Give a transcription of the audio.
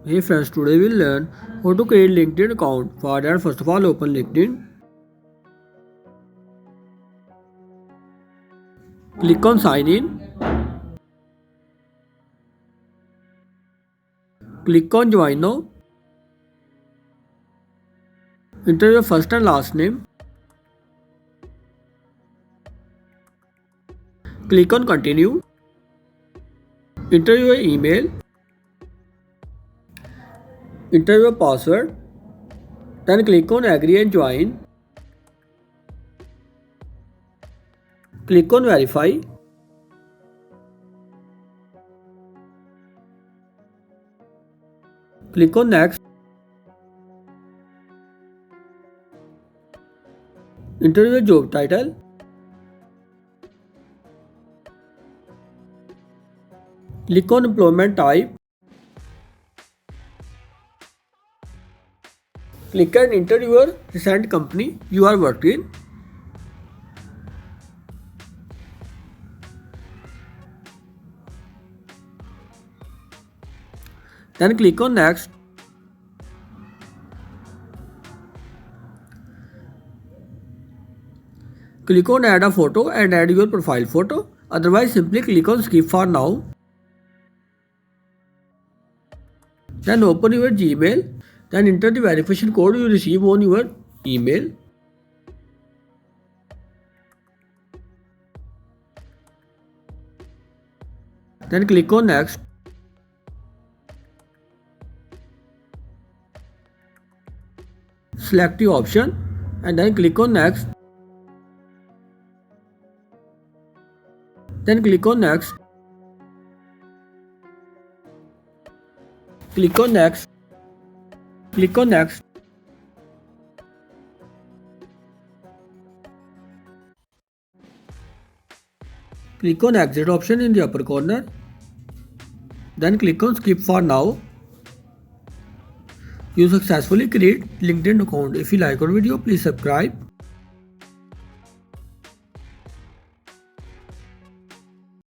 Hey friends, today we'll learn how to create LinkedIn account. For that, first of all, open LinkedIn. Click on sign in. Click on join now. Enter your first and last name. Click on continue. Enter your email. Enter your password. Then click on agree and join. Click on verify. Click on next. Enter your job title. Click on employment type. Click and enter your recent company you are working. Then click on next. Click on add a photo and add your profile photo. Otherwise, simply click on skip for now. Then open your Gmail. Then enter the verification code you receive on your email. Then click on next. Select the option and then click on next. Then click on next. Click on next. Click on next. Click on exit option in the upper corner. Then click on skip for now. You successfully create LinkedIn account. If you like our video, please subscribe.